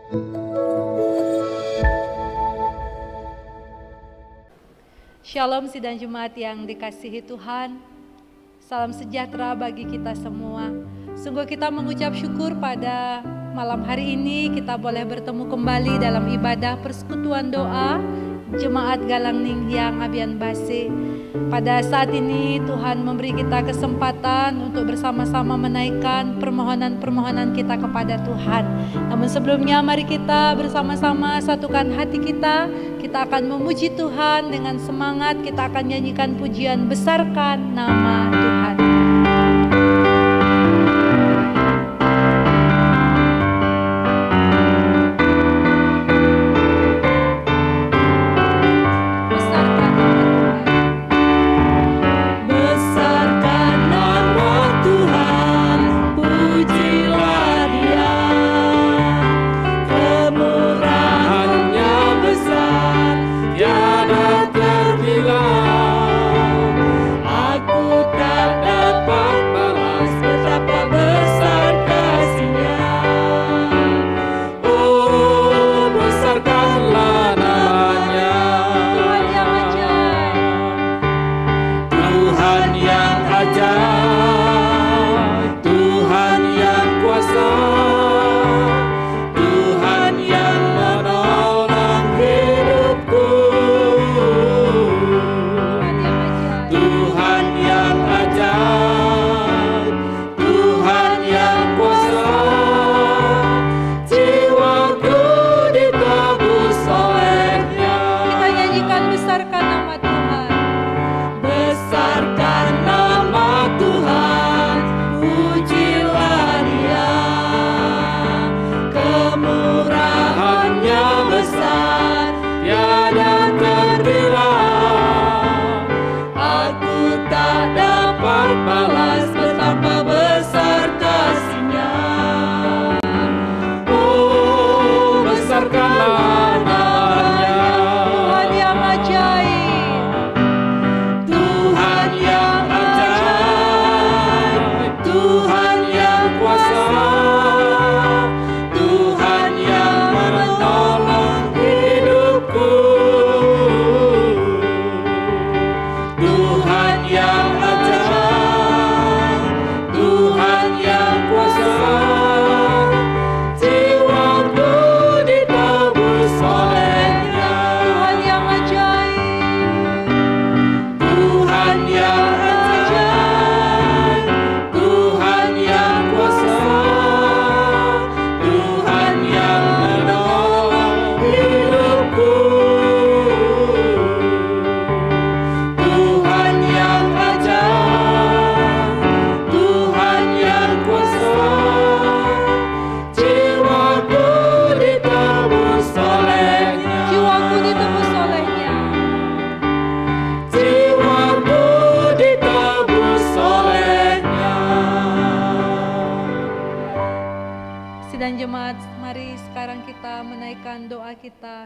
Shalom sidang jemaat yang dikasihi Tuhan. Salam sejahtera bagi kita semua. Sungguh kita mengucap syukur pada malam hari ini kita boleh bertemu kembali dalam ibadah persekutuan doa Jemaat Galang Ninghyang Abian Base. Pada saat ini Tuhan memberi kita kesempatan untuk bersama-sama menaikkan permohonan-permohonan kita kepada Tuhan. Namun sebelumnya mari kita bersama-sama satukan hati kita. Kita akan memuji Tuhan dengan semangat. Kita akan nyanyikan pujian besarkan nama Tuhan.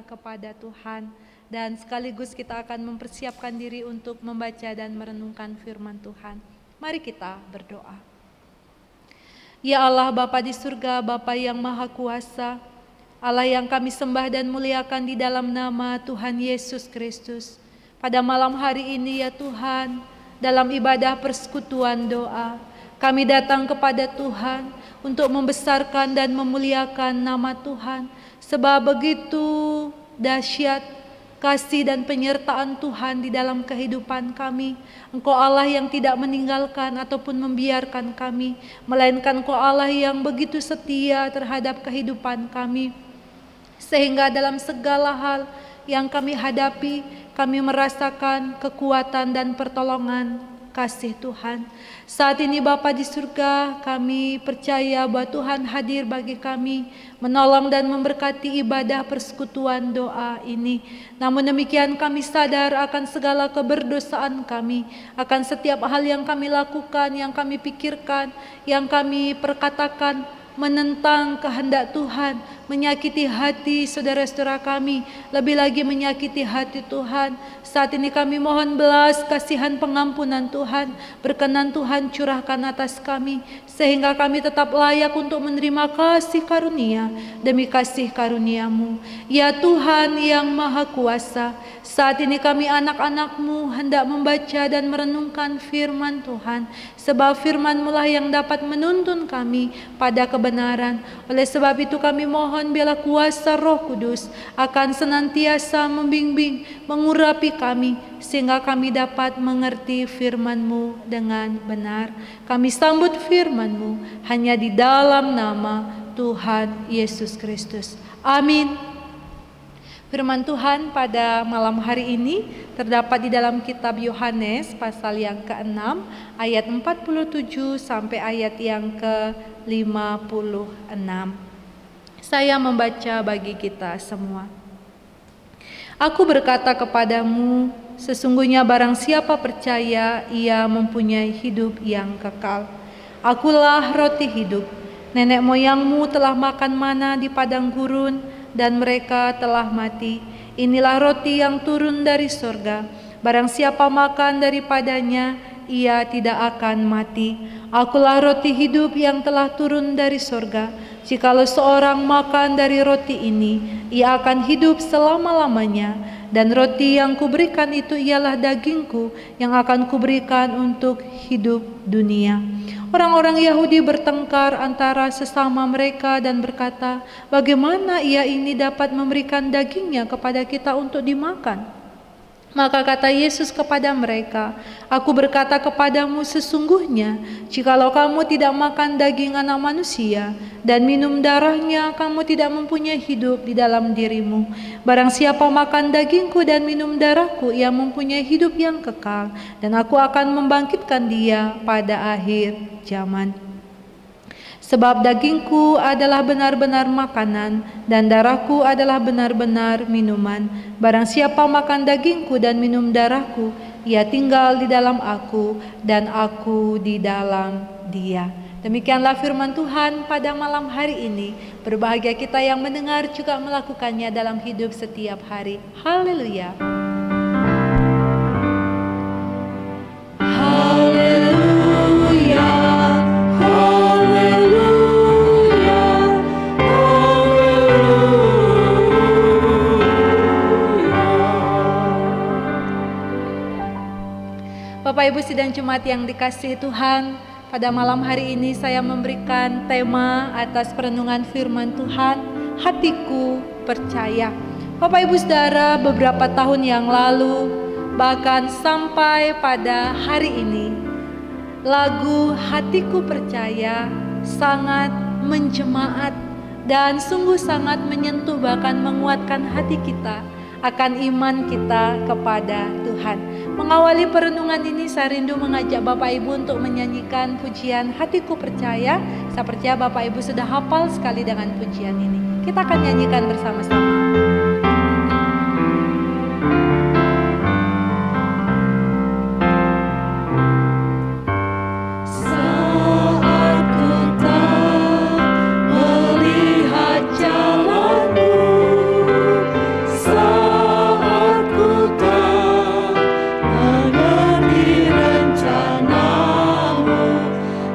Kepada Tuhan, dan sekaligus kita akan mempersiapkan diri untuk membaca dan merenungkan firman Tuhan. Mari kita berdoa. Ya Allah Bapa di surga, Bapa yang Maha Kuasa, Allah yang kami sembah dan muliakan di dalam nama Tuhan Yesus Kristus. Pada malam hari ini ya Tuhan, dalam ibadah persekutuan doa, kami datang kepada Tuhan untuk membesarkan dan memuliakan nama Tuhan, sebab begitu dahsyat kasih dan penyertaan Tuhan di dalam kehidupan kami. Engkau Allah yang tidak meninggalkan ataupun membiarkan kami, melainkan Engkau Allah yang begitu setia terhadap kehidupan kami, sehingga dalam segala hal yang kami hadapi, kami merasakan kekuatan dan pertolongan kasih Tuhan. Saat ini Bapa di surga, kami percaya bahwa Tuhan hadir bagi kami, menolong dan memberkati ibadah persekutuan doa ini. Namun demikian kami sadar akan segala keberdosaan kami, akan setiap hal yang kami lakukan, yang kami pikirkan, yang kami perkatakan menentang kehendak Tuhan, menyakiti hati saudara-saudara kami, lebih lagi menyakiti hati Tuhan. Saat ini kami mohon belas kasihan pengampunan Tuhan, berkenan Tuhan curahkan atas kami, sehingga kami tetap layak untuk menerima kasih karunia demi kasih karuniamu. Ya Tuhan yang Maha Kuasa, saat ini kami anak-anak-Mu hendak membaca dan merenungkan firman Tuhan, sebab firman-Mu lah yang dapat menuntun kami pada kebenaran. Oleh sebab itu kami mohon biarlah kuasa Roh Kudus akan senantiasa membimbing, mengurapi kami, sehingga kami dapat mengerti firman-Mu dengan benar. Kami sambut firman-Mu hanya di dalam nama Tuhan Yesus Kristus. Amin. Firman Tuhan pada malam hari ini terdapat di dalam kitab Yohanes pasal yang ke-6 ayat 47 sampai ayat yang ke-56. Saya membaca bagi kita semua. Aku berkata kepadamu, sesungguhnya barang siapa percaya, ia mempunyai hidup yang kekal. Akulah roti hidup. Nenek moyangmu telah makan mana di padang gurun, dan mereka telah mati. Inilah roti yang turun dari surga. Barang siapa makan daripadanya, ia tidak akan mati. Akulah roti hidup yang telah turun dari surga. Jikalau seorang makan dari roti ini, ia akan hidup selama-lamanya. Dan roti yang kuberikan itu ialah dagingku yang akan kuberikan untuk hidup dunia. Orang-orang Yahudi bertengkar antara sesama mereka dan berkata, bagaimana ia ini dapat memberikan dagingnya kepada kita untuk dimakan? Maka kata Yesus kepada mereka, aku berkata kepadamu sesungguhnya, jikalau kamu tidak makan daging anak manusia dan minum darahnya, kamu tidak mempunyai hidup di dalam dirimu. Barang siapa makan dagingku dan minum darahku, ia mempunyai hidup yang kekal, dan aku akan membangkitkan dia pada akhir zaman. Sebab dagingku adalah benar-benar makanan, dan darahku adalah benar-benar minuman. Barang siapa makan dagingku dan minum darahku, ia tinggal di dalam aku, dan aku di dalam dia. Demikianlah firman Tuhan pada malam hari ini. Berbahagia kita yang mendengar juga melakukannya dalam hidup setiap hari. Haleluya. Haleluya. Bapak Ibu sidang Jumat yang dikasihi Tuhan, pada malam hari ini saya memberikan tema atas perenungan firman Tuhan, hatiku percaya. Bapak Ibu Saudara, beberapa tahun yang lalu, bahkan sampai pada hari ini, lagu Hatiku Percaya sangat menjemaat dan sungguh sangat menyentuh, bahkan menguatkan hati kita akan iman kita kepada Tuhan. Mengawali perenungan ini, saya rindu mengajak Bapak Ibu untuk menyanyikan pujian Hatiku Percaya. Saya percaya Bapak Ibu sudah hafal sekali dengan pujian ini. Kita akan nyanyikan bersama-sama.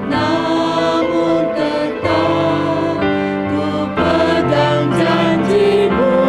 Namun tetap ku pegang janji-Mu.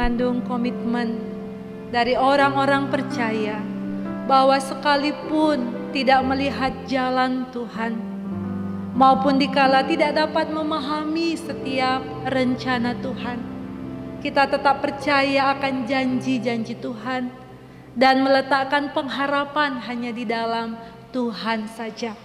mengandung komitmen dari orang-orang percaya bahwa sekalipun tidak melihat jalan Tuhan, maupun dikala tidak dapat memahami setiap rencana Tuhan, kita tetap percaya akan janji-janji Tuhan dan meletakkan pengharapan hanya di dalam Tuhan saja.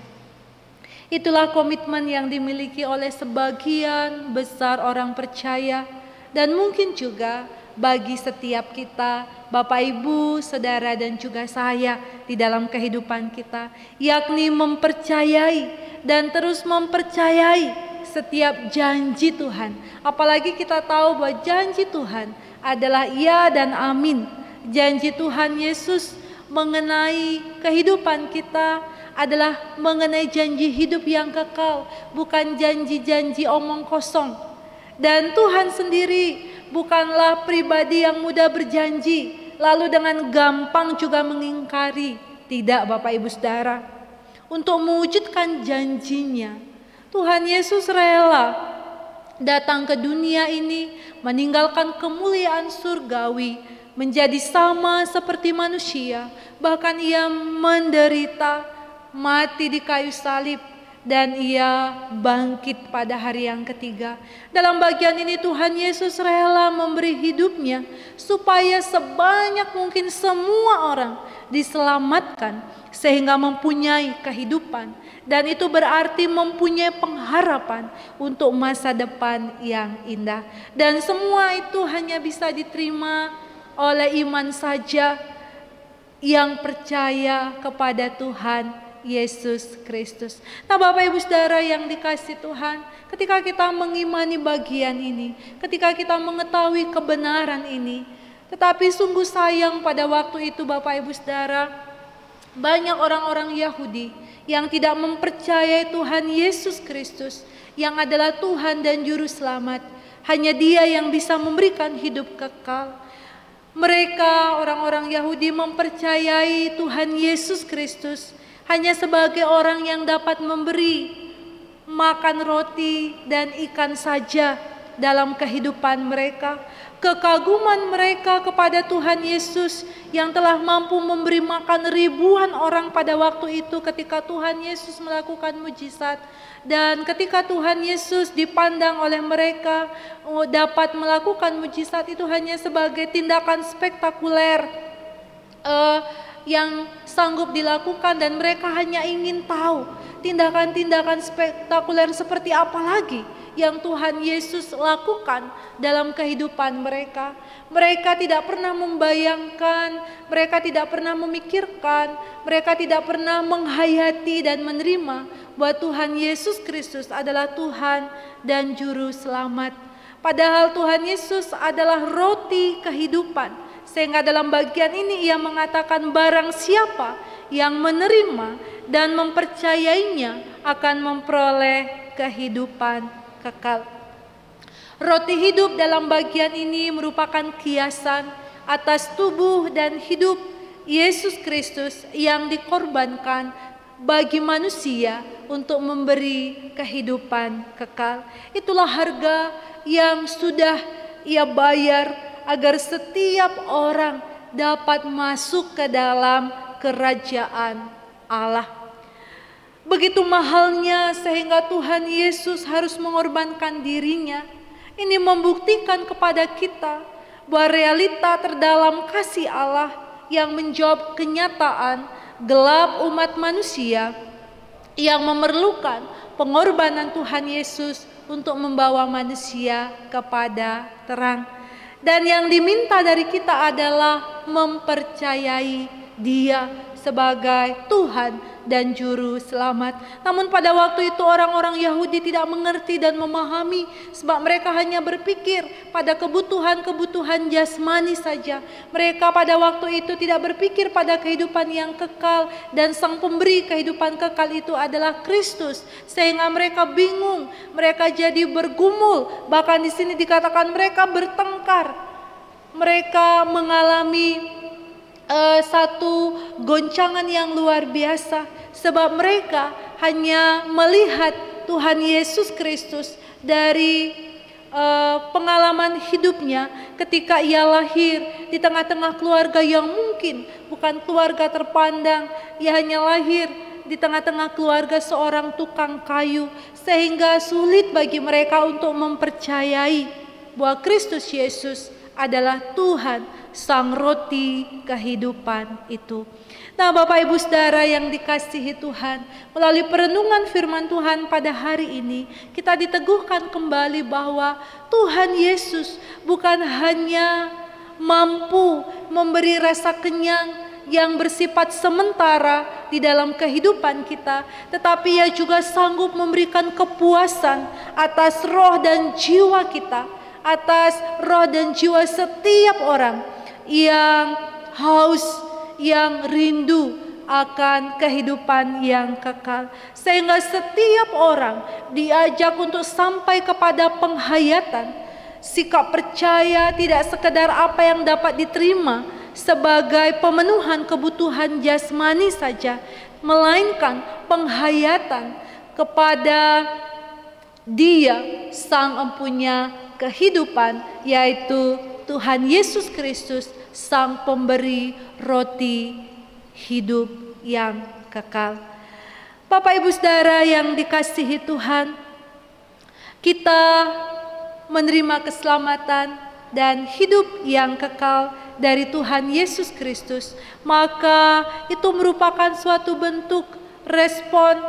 Itulah komitmen yang dimiliki oleh sebagian besar orang percaya, dan mungkin juga bagi setiap kita, Bapak, Ibu, Saudara, dan juga saya di dalam kehidupan kita, yakni mempercayai dan terus mempercayai setiap janji Tuhan. Apalagi kita tahu bahwa janji Tuhan adalah ya dan amin. Janji Tuhan Yesus mengenai kehidupan kita adalah mengenai janji hidup yang kekal, bukan janji-janji omong kosong. Dan Tuhan sendiri bukanlah pribadi yang mudah berjanji lalu dengan gampang juga mengingkari. Tidak, Bapak Ibu Saudara. Untuk mewujudkan janjinya, Tuhan Yesus rela datang ke dunia ini, meninggalkan kemuliaan surgawi, menjadi sama seperti manusia. Bahkan ia menderita, mati di kayu salib, dan ia bangkit pada hari yang ketiga. Dalam bagian ini Tuhan Yesus rela memberi hidupnya supaya sebanyak mungkin semua orang diselamatkan sehingga mempunyai kehidupan, dan itu berarti mempunyai pengharapan untuk masa depan yang indah. Dan semua itu hanya bisa diterima oleh iman saja yang percaya kepada Tuhan Yesus Kristus. Nah, Bapak Ibu Saudara yang dikasihi Tuhan, ketika kita mengimani bagian ini, ketika kita mengetahui kebenaran ini, tetapi sungguh sayang pada waktu itu, Bapak Ibu Saudara, banyak orang-orang Yahudi yang tidak mempercayai Tuhan Yesus Kristus yang adalah Tuhan dan Juru Selamat. Hanya Dia yang bisa memberikan hidup kekal. Mereka, orang-orang Yahudi, mempercayai Tuhan Yesus Kristus hanya sebagai orang yang dapat memberi makan roti dan ikan saja dalam kehidupan mereka. Kekaguman mereka kepada Tuhan Yesus yang telah mampu memberi makan ribuan orang pada waktu itu ketika Tuhan Yesus melakukan mujizat. Dan ketika Tuhan Yesus dipandang oleh mereka dapat melakukan mujizat itu hanya sebagai tindakan spektakuler yang sanggup dilakukan, dan mereka hanya ingin tahu tindakan-tindakan spektakuler seperti apa lagi yang Tuhan Yesus lakukan dalam kehidupan mereka. Mereka tidak pernah membayangkan, mereka tidak pernah memikirkan, mereka tidak pernah menghayati dan menerima bahwa Tuhan Yesus Kristus adalah Tuhan dan Juru Selamat. Padahal Tuhan Yesus adalah roti kehidupan. Sehingga dalam bagian ini ia mengatakan barang siapa yang menerima dan mempercayainya akan memperoleh kehidupan kekal. Roti hidup dalam bagian ini merupakan kiasan atas tubuh dan hidup Yesus Kristus yang dikorbankan bagi manusia untuk memberi kehidupan kekal. Itulah harga yang sudah ia bayar agar setiap orang dapat masuk ke dalam kerajaan Allah. Begitu mahalnya sehingga Tuhan Yesus harus mengorbankan dirinya. Ini membuktikan kepada kita bahwa realita terdalam kasih Allah yang menjawab kenyataan gelap umat manusia yang memerlukan pengorbanan Tuhan Yesus untuk membawa manusia kepada terang. Dan yang diminta dari kita adalah mempercayai Dia sebagai Tuhan dan Juru Selamat. Namun pada waktu itu orang-orang Yahudi tidak mengerti dan memahami, sebab mereka hanya berpikir pada kebutuhan-kebutuhan jasmani saja. Mereka pada waktu itu tidak berpikir pada kehidupan yang kekal, dan Sang Pemberi kehidupan kekal itu adalah Kristus. Sehingga mereka bingung, mereka jadi bergumul, bahkan di sini dikatakan mereka bertengkar. Mereka mengalami satu goncangan yang luar biasa, sebab mereka hanya melihat Tuhan Yesus Kristus dari pengalaman hidupnya ketika ia lahir di tengah-tengah keluarga yang mungkin bukan keluarga terpandang. Ia hanya lahir di tengah-tengah keluarga seorang tukang kayu, sehingga sulit bagi mereka untuk mempercayai bahwa Kristus Yesus adalah Tuhan, Sang Roti kehidupan itu. Nah, Bapak Ibu Saudara yang dikasihi Tuhan, melalui perenungan firman Tuhan pada hari ini, kita diteguhkan kembali bahwa Tuhan Yesus bukan hanya mampu memberi rasa kenyang yang bersifat sementara di dalam kehidupan kita, tetapi Ia juga sanggup memberikan kepuasan atas roh dan jiwa kita, atas roh dan jiwa setiap orang yang haus, yang rindu akan kehidupan yang kekal, sehingga setiap orang diajak untuk sampai kepada penghayatan sikap percaya tidak sekedar apa yang dapat diterima sebagai pemenuhan kebutuhan jasmani saja, melainkan penghayatan kepada Dia Sang Empunya kehidupan, yaitu Tuhan Yesus Kristus, Sang Pemberi roti hidup yang kekal. Bapak Ibu Saudara yang dikasihi Tuhan, kita menerima keselamatan dan hidup yang kekal dari Tuhan Yesus Kristus, maka itu merupakan suatu bentuk respon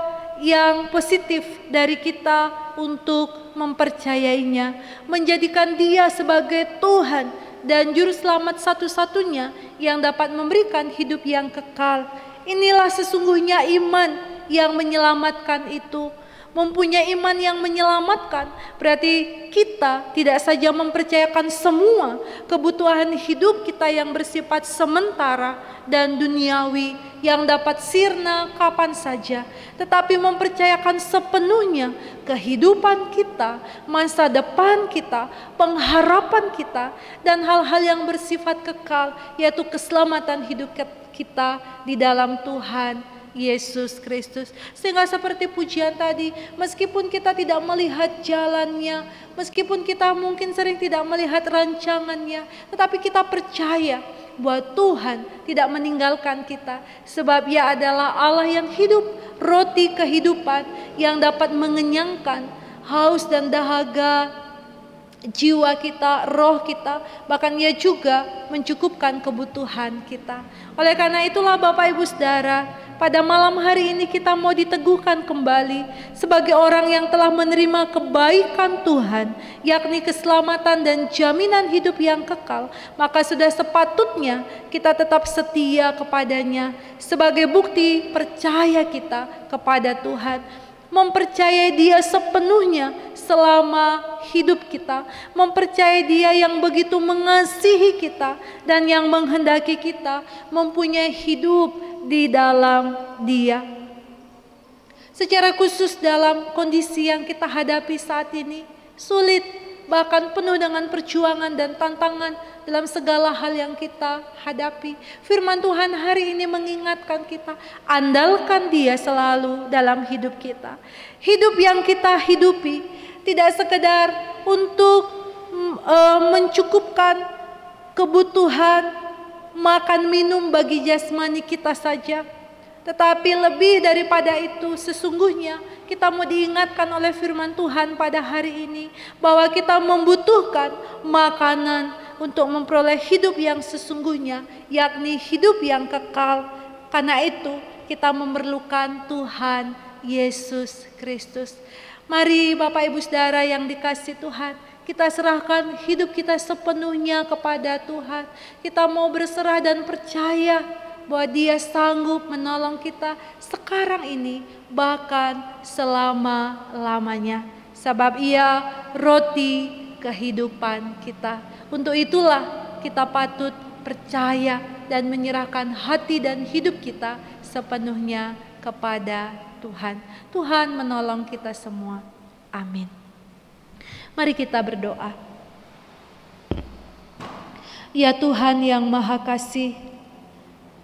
yang positif dari kita untuk mempercayainya, menjadikan Dia sebagai Tuhan dan Juru Selamat satu-satunya yang dapat memberikan hidup yang kekal. Inilah sesungguhnya iman yang menyelamatkan itu. Mempunyai iman yang menyelamatkan berarti kita tidak saja mempercayakan semua kebutuhan hidup kita yang bersifat sementara dan duniawi yang dapat sirna kapan saja, tetapi mempercayakan sepenuhnya kehidupan kita, masa depan kita, pengharapan kita, dan hal-hal yang bersifat kekal, yaitu keselamatan hidup kita di dalam Tuhan Yesus Kristus. Sehingga seperti pujian tadi, meskipun kita tidak melihat jalannya, meskipun kita mungkin sering tidak melihat rancangannya, tetapi kita percaya bahwa Tuhan tidak meninggalkan kita, sebab Ia adalah Allah yang hidup, roti kehidupan yang dapat mengenyangkan haus dan dahaga jiwa kita, roh kita, bahkan Ia juga mencukupkan kebutuhan kita. Oleh karena itulah Bapak Ibu Saudara, pada malam hari ini kita mau diteguhkan kembali sebagai orang yang telah menerima kebaikan Tuhan, yakni keselamatan dan jaminan hidup yang kekal, maka sudah sepatutnya kita tetap setia kepadanya sebagai bukti percaya kita kepada Tuhan, mempercayai Dia sepenuhnya selama hidup kita, mempercayai Dia yang begitu mengasihi kita dan yang menghendaki kita mempunyai hidup di dalam Dia. Secara khusus dalam kondisi yang kita hadapi saat ini, sulit, bahkan penuh dengan perjuangan dan tantangan dalam segala hal yang kita hadapi. Firman Tuhan hari ini mengingatkan kita, andalkan Dia selalu dalam hidup kita. Hidup yang kita hidupi tidak sekedar untuk mencukupkan kebutuhan makan minum bagi jasmani kita saja, tetapi lebih daripada itu, sesungguhnya kita mau diingatkan oleh firman Tuhan pada hari ini bahwa kita membutuhkan makanan untuk memperoleh hidup yang sesungguhnya, yakni hidup yang kekal. Karena itu kita memerlukan Tuhan Yesus Kristus. Mari Bapak Ibu Saudara yang dikasihi Tuhan, kita serahkan hidup kita sepenuhnya kepada Tuhan. Kita mau berserah dan percaya bahwa Dia sanggup menolong kita sekarang ini, bahkan selama-lamanya. Sebab Ia roti kehidupan kita. Untuk itulah kita patut percaya dan menyerahkan hati dan hidup kita sepenuhnya kepada Tuhan. Tuhan menolong kita semua. Amin. Mari kita berdoa. Ya Tuhan yang Maha Kasih,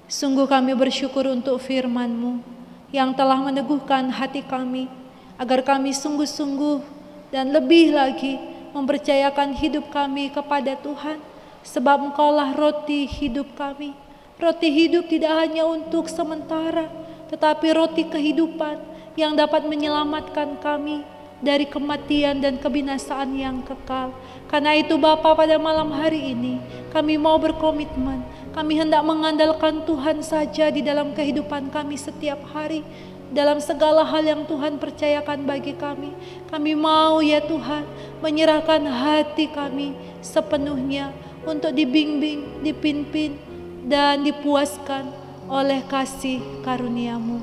sungguh kami bersyukur untuk firman-Mu yang telah meneguhkan hati kami, agar kami sungguh-sungguh dan lebih lagi mempercayakan hidup kami kepada Tuhan, sebab Engkaulah roti hidup kami. Roti hidup tidak hanya untuk sementara, tetapi roti kehidupan yang dapat menyelamatkan kami dari kematian dan kebinasaan yang kekal. Karena itu Bapa, pada malam hari ini kami mau berkomitmen, kami hendak mengandalkan Tuhan saja di dalam kehidupan kami setiap hari, dalam segala hal yang Tuhan percayakan bagi kami. Kami mau ya Tuhan menyerahkan hati kami sepenuhnya untuk dibimbing, dipimpin, dan dipuaskan oleh kasih karunia-Mu.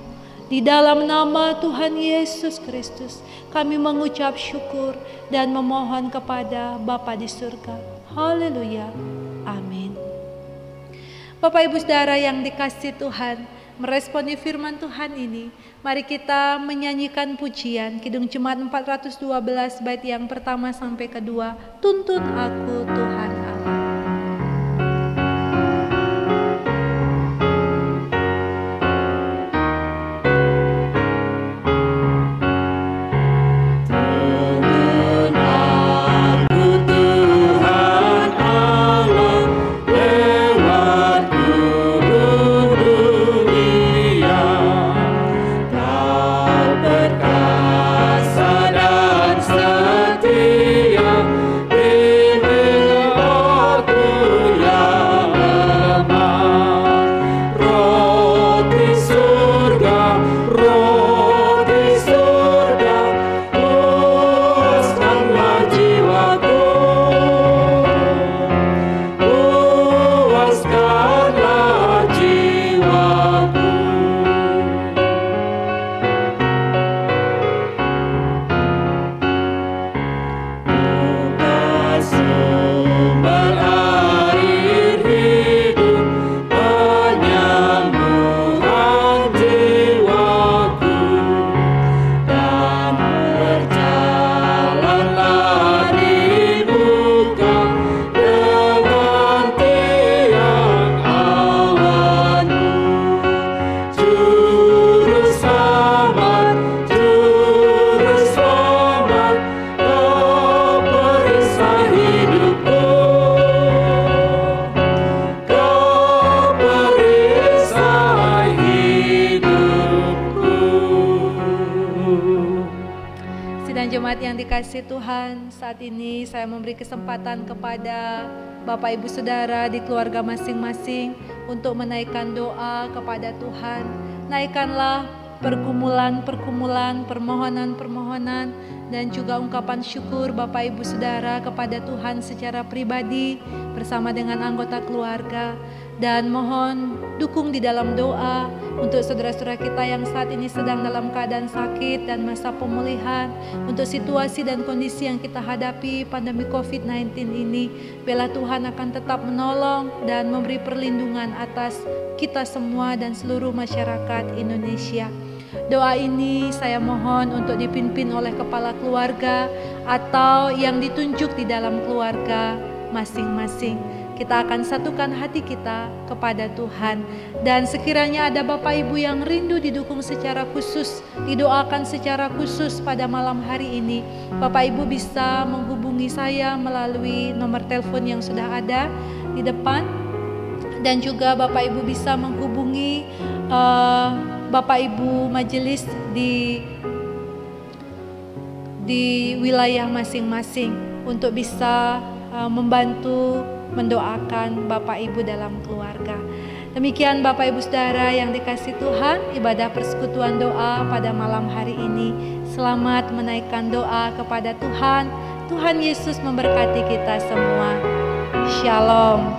Di dalam nama Tuhan Yesus Kristus, kami mengucap syukur dan memohon kepada Bapa di surga. Haleluya. Amin. Bapak Ibu Saudara yang dikasihi Tuhan, meresponi firman Tuhan ini, mari kita menyanyikan pujian Kidung Jemaat 412 bait yang pertama sampai kedua, Tuntun Aku Tuhan Allah. Kasih Tuhan, saat ini saya memberi kesempatan kepada Bapak Ibu Saudara di keluarga masing-masing untuk menaikkan doa kepada Tuhan. Naikkanlah pergumulan-pergumulan, permohonan-permohonan, dan juga ungkapan syukur Bapak Ibu Saudara kepada Tuhan secara pribadi bersama dengan anggota keluarga. Dan mohon dukung di dalam doa untuk saudara-saudara kita yang saat ini sedang dalam keadaan sakit dan masa pemulihan, untuk situasi dan kondisi yang kita hadapi pandemi COVID-19 ini. Biarlah Tuhan akan tetap menolong dan memberi perlindungan atas kita semua dan seluruh masyarakat Indonesia. Doa ini saya mohon untuk dipimpin oleh kepala keluarga atau yang ditunjuk di dalam keluarga masing-masing. Kita akan satukan hati kita kepada Tuhan. Dan sekiranya ada Bapak Ibu yang rindu didukung secara khusus, didoakan secara khusus pada malam hari ini, Bapak Ibu bisa menghubungi saya melalui nomor telepon yang sudah ada di depan. Dan juga Bapak Ibu bisa menghubungi Bapak Ibu majelis di wilayah masing-masing untuk bisa membantu mendoakan Bapak Ibu dalam keluarga. Demikian Bapak Ibu Saudara yang dikasihi Tuhan, ibadah persekutuan doa pada malam hari ini. Selamat menaikkan doa kepada Tuhan. Tuhan Yesus memberkati kita semua. Shalom.